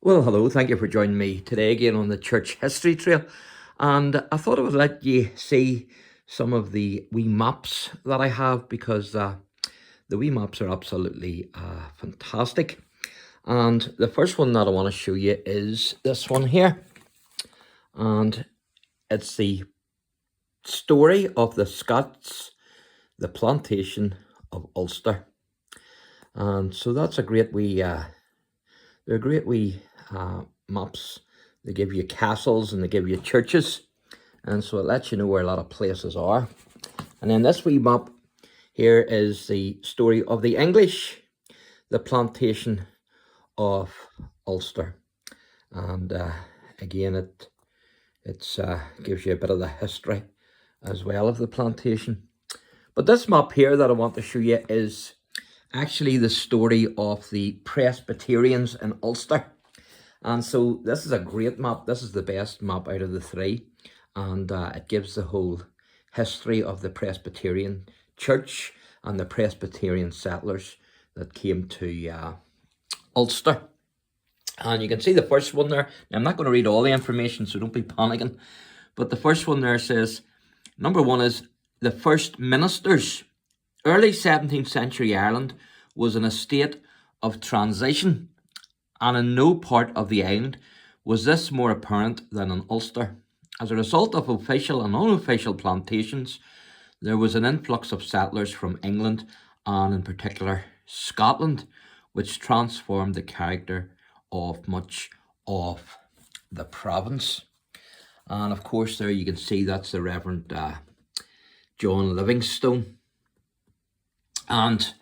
Well, hello. Thank you for joining me today again on the church history trail. And I thought I would let you see some of the wee maps that I have because the wee maps are absolutely fantastic. And the first one that I want to show you is this one here. And it's the story of the Scots, the plantation of Ulster. And so that's a great wee they're great wee maps. They give you castles and they give you churches. And so it lets you know where a lot of places are. And then this wee map here is the story of the English, the plantation of Ulster. And again, it gives you a bit of the history as well of the plantation. But this map here that I want to show you is actually the story of the Presbyterians in Ulster. And so this is a great map. This is the best map out of the three. And it gives the whole history of the Presbyterian church and the Presbyterian settlers that came to Ulster. And you can see the first one there. Now, I'm not going to read all the information, so don't be panicking. But the first one there says, number one is the first ministers. Early 17th century Ireland was in a state of transition, and in no part of the island was this more apparent than in Ulster. As a result of official and unofficial plantations, there was an influx of settlers from England and in particular Scotland, which transformed the character of much of the province. And of course there you can see that's the Reverend John Livingstone. And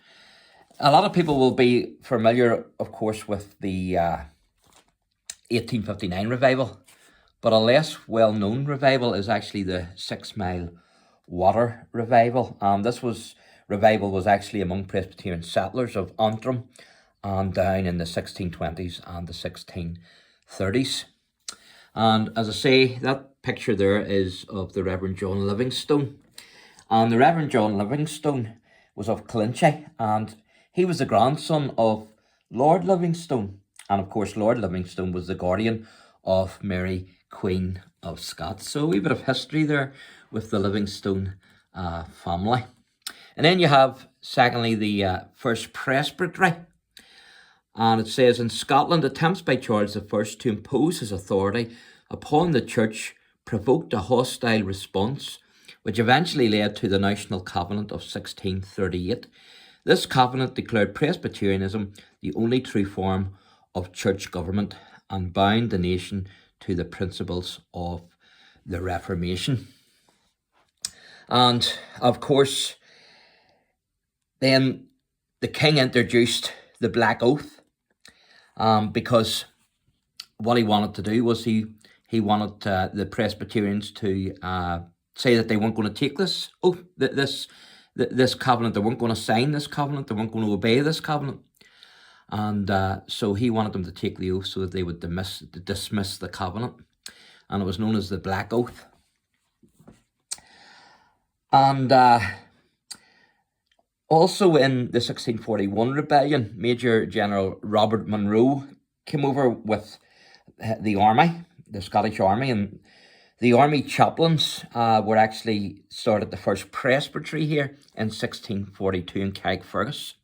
a lot of people will be familiar, of course, with the 1859 revival, but a less well-known revival is actually the 6 Mile Water revival. This revival was actually among Presbyterian settlers of Antrim and down in the 1620s and the 1630s. And as I say, that picture there is of the Reverend John Livingstone. And the Reverend John Livingstone was of Killinchy, and he was the grandson of Lord Livingstone. And of course, Lord Livingstone was the guardian of Mary, Queen of Scots. So a wee bit of history there with the Livingstone family. And then you have, secondly, the first presbytery. And it says, in Scotland, attempts by Charles I to impose his authority upon the church provoked a hostile response, which eventually led to the National Covenant of 1638. This covenant declared Presbyterianism the only true form of church government and bound the nation to the principles of the Reformation. And of course, then the king introduced the Black Oath because what he wanted to do was he wanted the Presbyterians to say that they weren't going to take this oath, this covenant. They weren't going to sign this covenant. They weren't going to obey this covenant. And so he wanted them to take the oath so that they would dismiss the covenant. And it was known as the Black Oath. And also in the 1641 rebellion, Major General Robert Monroe came over with the army, the Scottish army, and the army chaplains were actually started the first presbytery here in 1642 in Carrickfergus.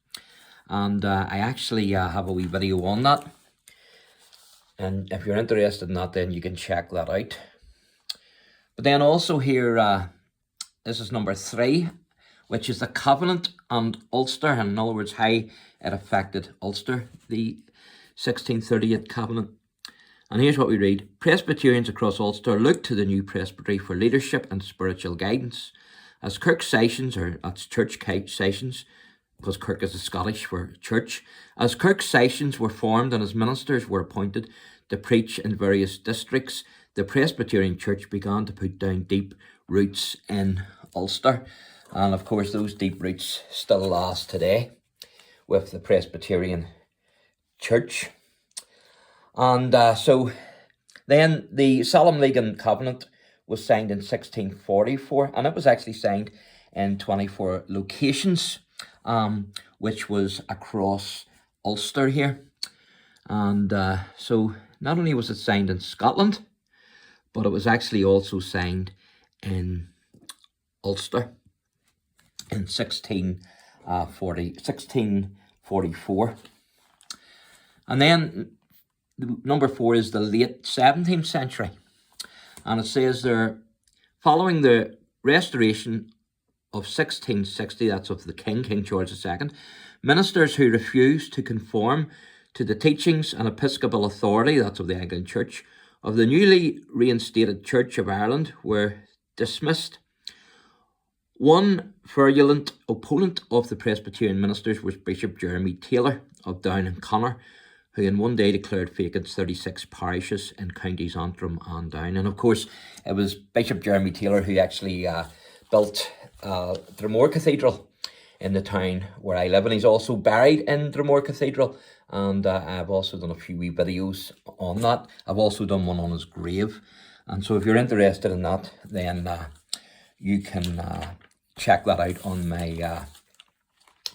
And I actually have a wee video on that. And if you're interested in that, then you can check that out. But then also here, this is number 3, which is the Covenant and Ulster. And in other words, how it affected Ulster, the 1638 Covenant. And here's what we read. Presbyterians across Ulster looked to the new presbytery for leadership and spiritual guidance. As Kirk Sessions, or that's Church Sessions, because Kirk is the Scottish for church, as Kirk Sessions were formed and as ministers were appointed to preach in various districts, the Presbyterian Church began to put down deep roots in Ulster. And of course, those deep roots still last today with the Presbyterian Church. And so then the Solemn League and Covenant was signed in 1644, and it was actually signed in 24 locations, which was across Ulster here. And so not only was it signed in Scotland, but it was actually also signed in Ulster in 1644. And then number 4 is the late 17th century. And it says there, following the restoration of 1660, that's of the King George II, ministers who refused to conform to the teachings and episcopal authority, that's of the Anglican Church, of the newly reinstated Church of Ireland were dismissed. One virulent opponent of the Presbyterian ministers was Bishop Jeremy Taylor of Down and Connor, who in one day declared vacant 36 parishes in counties Antrim and Down. And of course, it was Bishop Jeremy Taylor who actually built Dromore Cathedral in the town where I live, and he's also buried in Dromore Cathedral. And I've also done a few wee videos on that. I've also done one on his grave. And so if you're interested in that, then you can check that out on my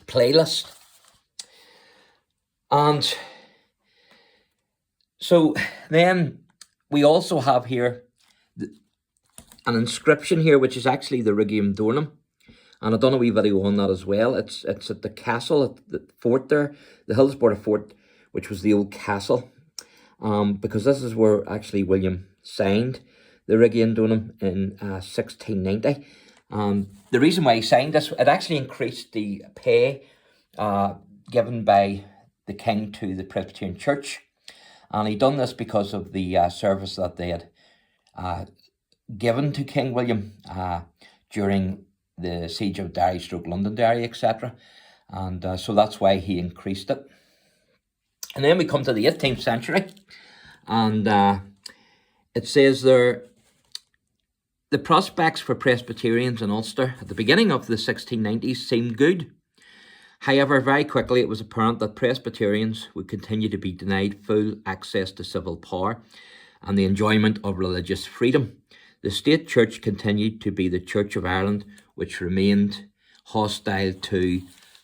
playlist. And so then we also have here an inscription here, which is actually the Regium Dornum. And I've done a wee video on that as well. It's at the castle, at the fort there, the Hillsborough Fort, which was the old castle. Because this is where actually William signed the Regium Dornum in 1690. The reason why he signed this, it actually increased the pay given by the king to the Presbyterian Church. And he done this because of the service that they had given to King William during the siege of Derry, Londonderry, etc. And so that's why he increased it. And then we come to the 18th century, and it says there, the prospects for Presbyterians in Ulster at the beginning of the 1690s seemed good. However, very quickly it was apparent that Presbyterians would continue to be denied full access to civil power and the enjoyment of religious freedom. The state church continued to be the Church of Ireland, which remained hostile to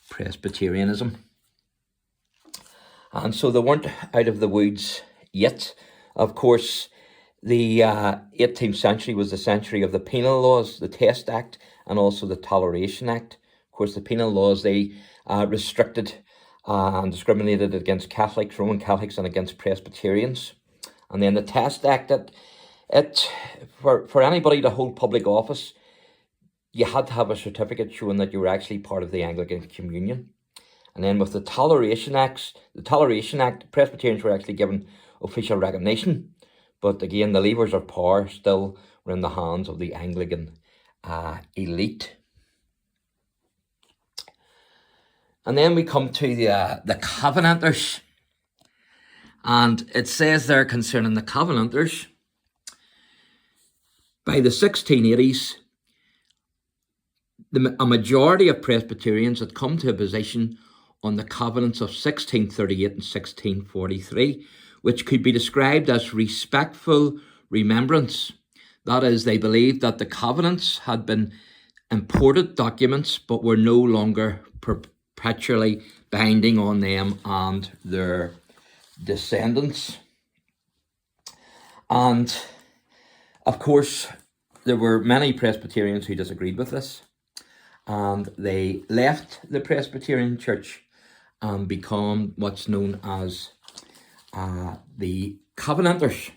Presbyterianism. And so they weren't out of the woods yet. Of course, the 18th century was the century of the penal laws, the Test Act, and also the Toleration Act. Of course, the penal laws, they restricted and discriminated against Catholics, Roman Catholics, and against Presbyterians. And then the Test Act, for anybody to hold public office, you had to have a certificate showing that you were actually part of the Anglican Communion. And then with the Toleration Act, Presbyterians were actually given official recognition. But again, the levers of power still were in the hands of the Anglican elite. And then we come to the Covenanters. And it says there concerning the Covenanters, by the 1680s, a majority of Presbyterians had come to a position on the covenants of 1638 and 1643, which could be described as respectful remembrance. That is, they believed that the covenants had been imported documents but were no longer perpetually binding on them and their descendants. And of course, there were many Presbyterians who disagreed with this, and they left the Presbyterian Church and become what's known as the Covenanters,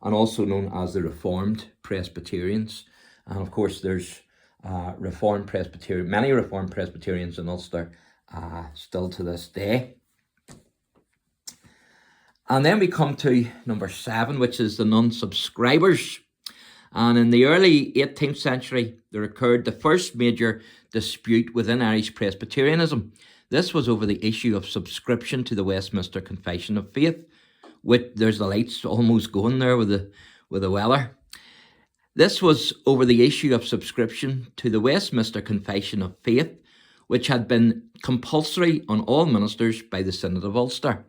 and also known as the Reformed Presbyterians. And of course, there's many Reformed Presbyterians in Ulster still to this day. And then we come to number 7, which is the non-subscribers. And in the early 18th century, there occurred the first major dispute within Irish Presbyterianism. This was over the issue of subscription to the Westminster Confession of Faith. There's the lights almost going there with the weather. This was over the issue of subscription to the Westminster Confession of Faith, which had been compulsory on all ministers by the Synod of Ulster.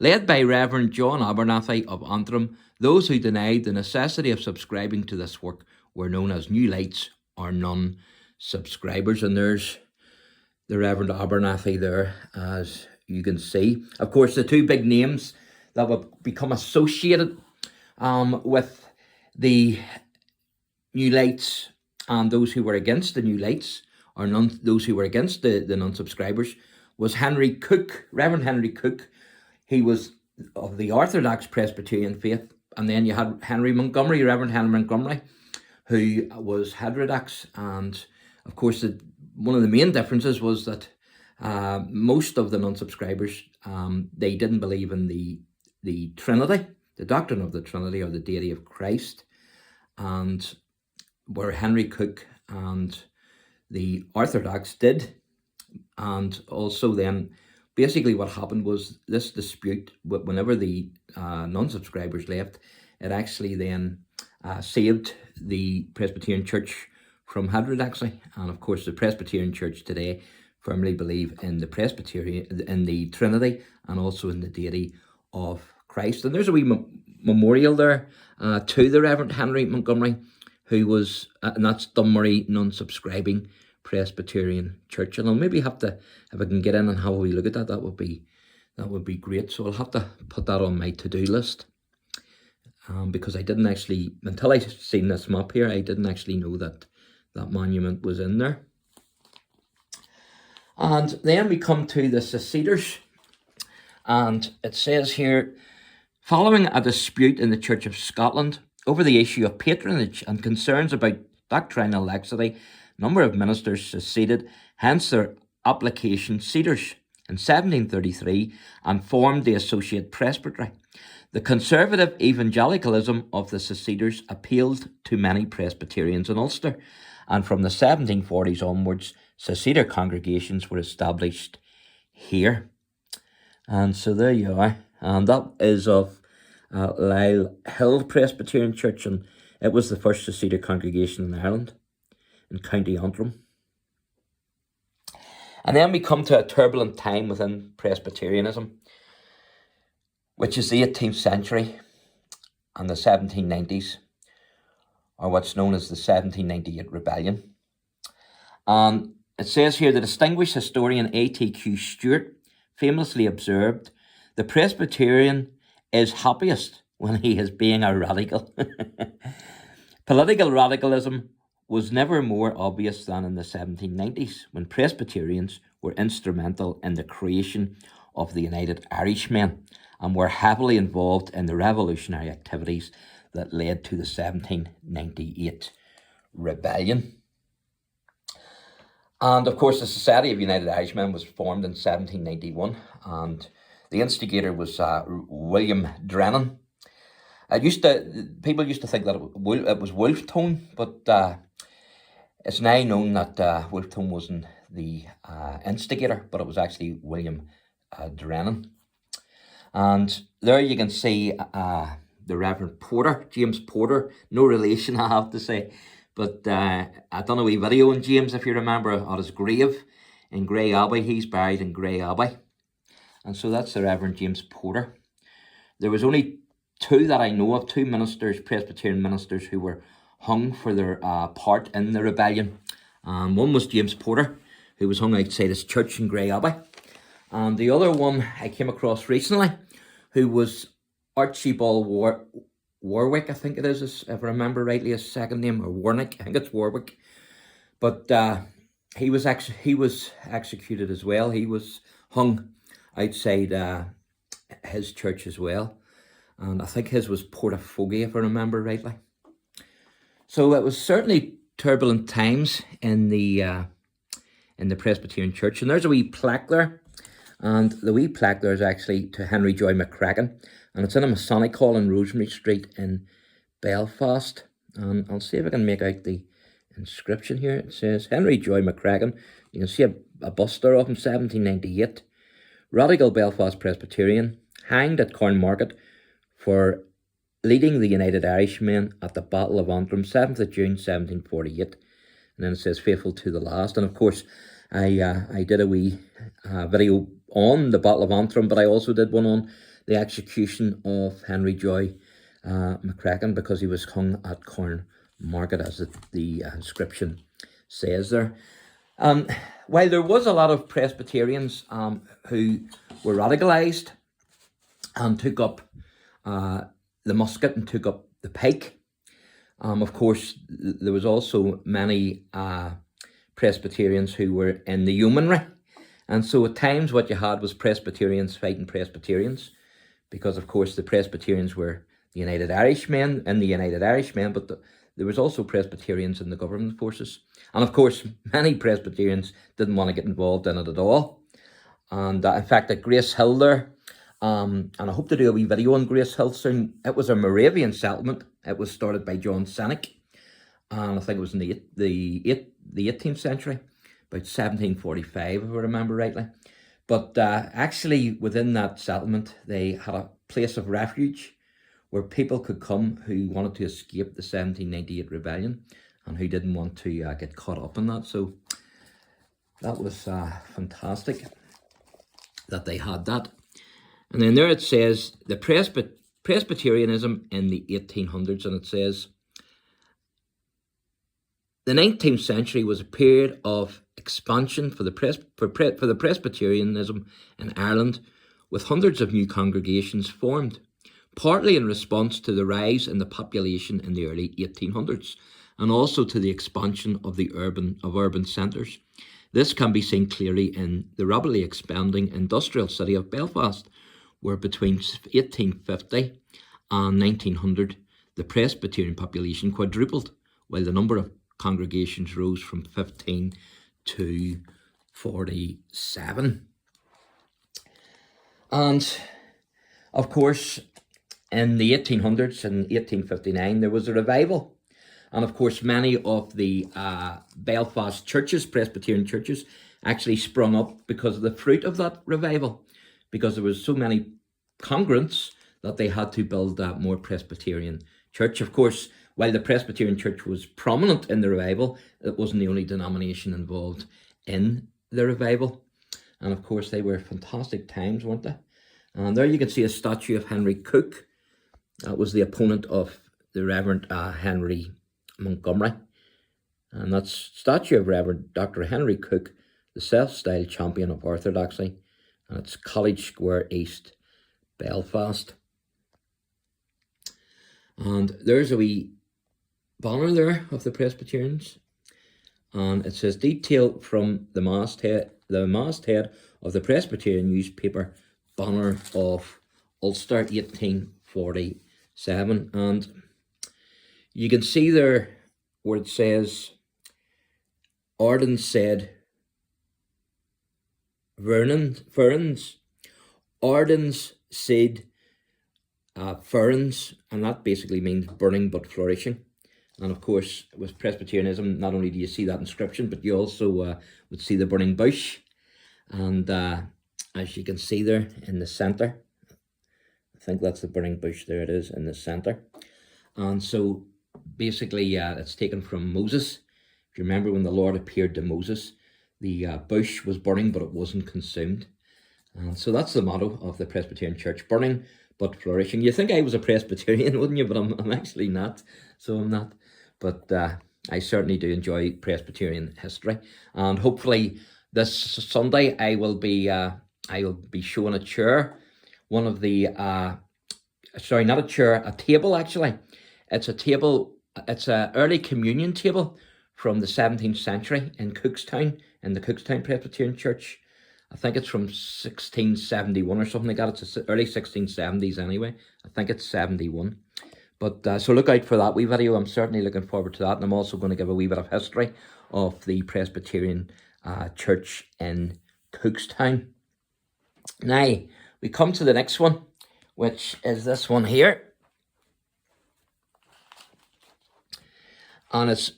Led by Reverend John Abernathy of Antrim, those who denied the necessity of subscribing to this work were known as New Lights or non-subscribers. And there's the Reverend Abernathy there, as you can see. Of course, the two big names that would become associated with the New Lights and those who were against the New Lights, or those who were against the non-subscribers, was Henry Cook, Reverend Henry Cook. He was of the Orthodox Presbyterian faith. And then you had Henry Montgomery, Reverend Henry Montgomery, who was heterodox. And of course, one of the main differences was that most of the non-subscribers, they didn't believe in the Trinity, the doctrine of the Trinity or the deity of Christ. And where Henry Cook and the Orthodox did. And also then, basically what happened was this dispute, whenever the non-subscribers left, it actually then saved the Presbyterian Church from heterodoxy. And of course, the Presbyterian Church today firmly believe in the Trinity and also in the deity of Christ. And there's a wee memorial there to the Reverend Henry Montgomery, who was, and that's Dunmurry non-subscribing Presbyterian Church. And I'll maybe have to, if I can get in and have a wee look at that, that would be great. So I'll have to put that on my to-do list, because I didn't actually, until I seen this map here, I didn't actually know that that monument was in there. And then we come to the Seceders, and it says here, following a dispute in the Church of Scotland over the issue of patronage and concerns about doctrinal laxity, a number of ministers seceded, hence their application Cedars, in 1733, and formed the Associate Presbytery. The conservative evangelicalism of the Seceders appealed to many Presbyterians in Ulster, and from the 1740s onwards, Seceder congregations were established here. And so there you are. And that is of Lisle Hill Presbyterian Church, and it was the first Seceder congregation in Ireland, in County Antrim. And then we come to a turbulent time within Presbyterianism, which is the 18th century and the 1790s, or what's known as the 1798 Rebellion. And it says here, the distinguished historian A.T.Q. Stewart famously observed, "The Presbyterian is happiest when he is being a radical." Political radicalism was never more obvious than in the 1790s, when Presbyterians were instrumental in the creation of the United Irishmen and were heavily involved in the revolutionary activities that led to the 1798 Rebellion. And of course, the Society of United Irishmen was formed in 1791, and the instigator was William Drennan. People used to think that it was Wolfe Tone, but it's now known that Wolfe Tone wasn't the instigator, but it was actually William Drennan. And there you can see the Reverend Porter, James Porter, no relation, I have to say. But I done a wee video on James, if you remember, at his grave in Grey Abbey. He's buried in Grey Abbey. And so that's the Reverend James Porter. There was only two that I know of, two ministers, Presbyterian ministers, who were hung for their part in the rebellion. And one was James Porter, who was hung outside his church in Grey Abbey. And the other one I came across recently, who was Archibald Warwick, I think it is, if I remember rightly, his second name, or Warnick, I think it's Warwick. But he was executed as well. He was hung outside his church as well. And I think his was Portafogie, if I remember rightly. So it was certainly turbulent times in the Presbyterian Church. And there's a wee plaque there. And the wee plaque there is actually to Henry Joy McCracken. And it's in a Masonic Hall in Rosemary Street in Belfast. And I'll see if I can make out the inscription here. It says, Henry Joy McCracken. You can see a bust there of him, 1798. Radical Belfast Presbyterian, hanged at Cornmarket for leading the United Irishmen at the Battle of Antrim, 7th of June, 1748. And then it says, faithful to the last. And of course, I did a wee video on the Battle of Antrim, but I also did one on the execution of Henry Joy McCracken, because he was hung at Cornmarket, as the inscription says there. While there was a lot of Presbyterians who were radicalised and took up the musket and took up the pike. Of course, there was also many Presbyterians who were in the yeomanry. And so at times what you had was Presbyterians fighting Presbyterians, because of course the Presbyterians were the United Irishmen and the United Irishmen, but there was also Presbyterians in the government forces. And of course, many Presbyterians didn't want to get involved in it at all. And in fact, at Grace Hill there, and I hope to do a wee video on Grace Hill soon. It was a Moravian settlement. It was started by John Sennick, and I think it was in the 18th century, about 1745, if I remember rightly. But actually, within that settlement, they had a place of refuge where people could come who wanted to escape the 1798 rebellion and who didn't want to get caught up in that. So that was fantastic that they had that. And then there it says the Presbyterianism in the 1800s, and it says the 19th century was a period of expansion for the Presbyterianism in Ireland, with hundreds of new congregations formed, partly in response to the rise in the population in the early 1800s, and also to the expansion of urban centres. This can be seen clearly in the rapidly expanding industrial city of Belfast, where between 1850 and 1900, the Presbyterian population quadrupled, while the number of congregations rose from 15 to 47. And of course, in the 1800s, in 1859, there was a revival. And of course, many of the Belfast churches, Presbyterian churches, actually sprung up because of the fruit of that revival, because there was so many congregants that they had to build a more Presbyterian church. Of course, while the Presbyterian church was prominent in the revival, it wasn't the only denomination involved in the revival. And of course, they were fantastic times, weren't they? And there you can see a statue of Henry Cook. That was the opponent of the Reverend Henry Montgomery. And that's statue of Reverend Dr. Henry Cook, the self-styled champion of orthodoxy. And it's College Square East, Belfast. And there's a wee banner there of the Presbyterians. And it says, detail from the masthead of the Presbyterian newspaper Banner of Ulster, 1847. And you can see there where it says, Arden said, ferns. Arden's said, ferns, and that basically means burning but flourishing. And of course, with Presbyterianism, not only do you see that inscription, but you also would see the burning bush. And as you can see there in the centre, I think that's the burning bush, there it is in the centre. And so basically it's taken from Moses. If you remember when the Lord appeared to Moses, the bush was burning, but it wasn't consumed. And so that's the motto of the Presbyterian Church, burning but flourishing. You think I was a Presbyterian, wouldn't you? But I'm actually not, so I'm not. But I certainly do enjoy Presbyterian history. And hopefully this Sunday I will be showing a chair, one of the, sorry, not a chair, a table actually. It's a table, it's an early communion table from the 17th century in Cookstown, in the Cookstown Presbyterian Church. I think it's from 1671 or something like that. It's the early 1670s anyway. I think it's 71. But so look out for that wee video. I'm certainly looking forward to that. And I'm also going to give a wee bit of history of the Presbyterian church in Cookstown. Now, we come to the next one, which is this one here. And it's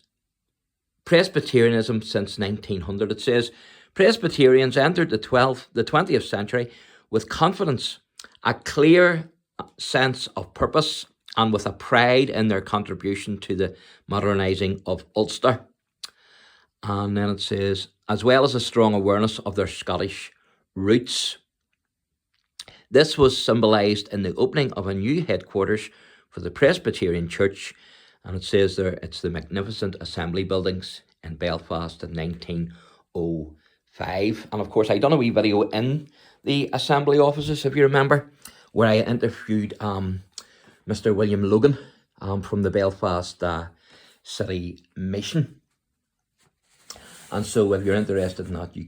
Presbyterianism since 1900. It says, Presbyterians entered the 20th century with confidence, a clear sense of purpose, and with a pride in their contribution to the modernising of Ulster. And then it says, as well as a strong awareness of their Scottish roots. This was symbolised in the opening of a new headquarters for the Presbyterian Church. And it says there, it's the magnificent assembly buildings in Belfast in 1905. And of course, I done a wee video in the assembly offices, if you remember, where I interviewed Mr. William Logan from the Belfast City Mission. And so if you're interested in that, you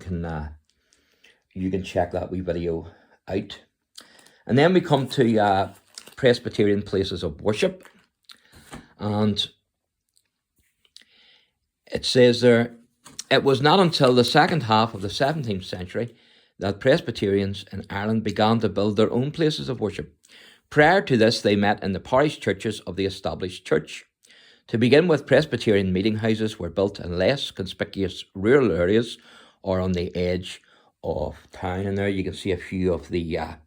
can check that wee video out. And then we come to Presbyterian places of worship. And it says there, it was not until the second half of the 17th century that Presbyterians in Ireland began to build their own places of worship. Prior to this, they met in the parish churches of the established church. To begin with, Presbyterian meeting houses were built in less conspicuous rural areas or on the edge of town. And there you can see a few of the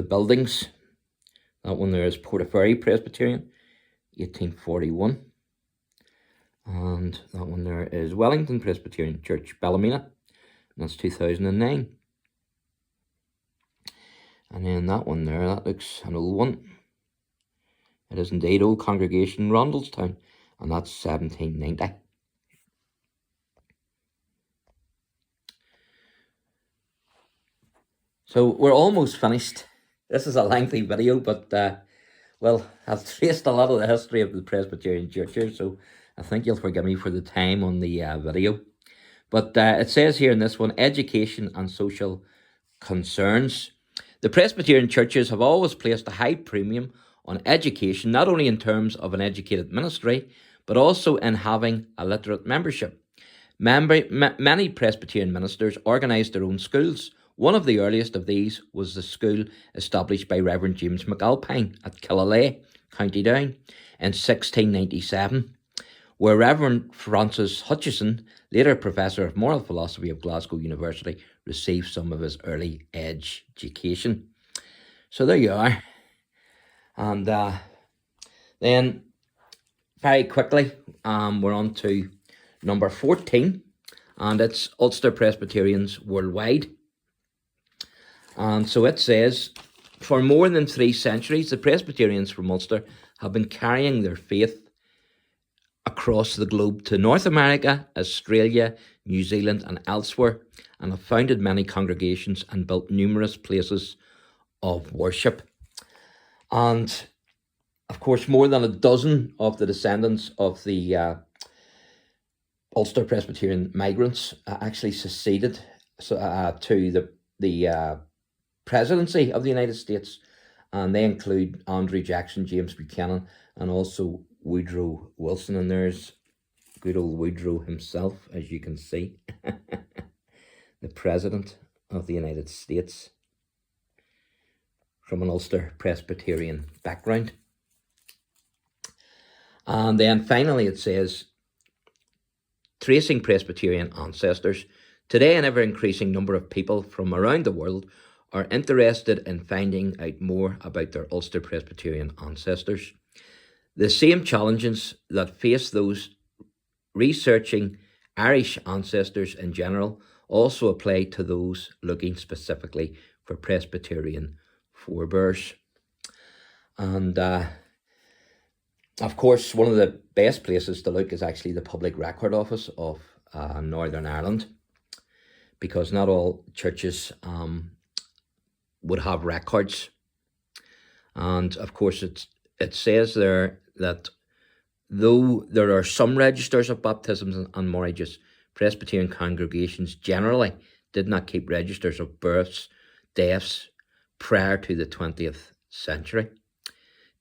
buildings. That one there is Portaferry Presbyterian, 1841. And that one there is Wellington Presbyterian Church, Ballymena. That's 2009. And then that one there, that looks an old one. It is indeed Old Congregation, Rondlestown, and that's 1790. So we're almost finished. This is a lengthy video, but well, I've traced a lot of the history of the Presbyterian Church here, so I think you'll forgive me for the time on the video. But it says here in this one, education and social concerns. The Presbyterian churches have always placed a high premium on education, not only in terms of an educated ministry, but also in having a literate membership. Many Presbyterian ministers organised their own schools. One of the earliest of these was the school established by Reverend James McAlpine at Killinchy, County Down, in 1697, where Reverend Francis Hutcheson, later Professor of Moral Philosophy of Glasgow University, received some of his early education. So there you are. And then, very quickly, we're on to number 14, and it's Ulster Presbyterians worldwide. And so it says, for more than 3 centuries, the Presbyterians from Ulster have been carrying their faith across the globe to North America, Australia, New Zealand and elsewhere, and have founded many congregations and built numerous places of worship. And of course, more than a dozen of the descendants of the Ulster Presbyterian migrants actually succeeded to the presidency of the United States, and they include Andrew Jackson, James Buchanan, and also Woodrow Wilson. And there's good old Woodrow himself, as you can see, the President of the United States, from an Ulster Presbyterian background. And then finally it says, tracing Presbyterian ancestors. Today, an ever-increasing number of people from around the world are interested in finding out more about their Ulster Presbyterian ancestors. The same challenges that face those researching Irish ancestors in general also apply to those looking specifically for Presbyterian forebears. And of course, one of the best places to look is actually the Public Record Office of Northern Ireland, because not all churches would have records. And of course, it says there that though there are some registers of baptisms and marriages, Presbyterian congregations generally did not keep registers of births, deaths prior to the 20th century.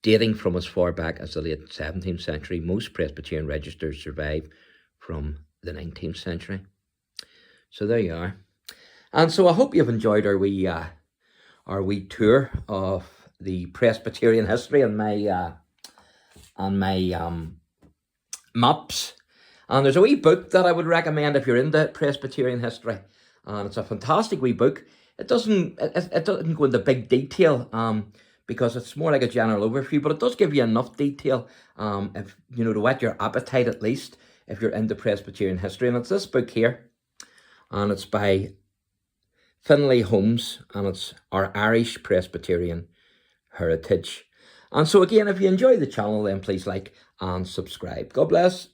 Dating from as far back as the late 17th century, most Presbyterian registers survive from the 19th century. So there you are. And so I hope you've enjoyed our wee tour of the Presbyterian history and my maps. And there's a wee book that I would recommend if you're into Presbyterian history, and it's a fantastic wee book. It doesn't go into big detail because it's more like a general overview, but it does give you enough detail if you know, to whet your appetite, at least if you're into Presbyterian history. And it's this book here, and it's by Finlay Holmes, and it's Our Irish Presbyterian Heritage. And so again, if you enjoy the channel, then please like and subscribe. God bless.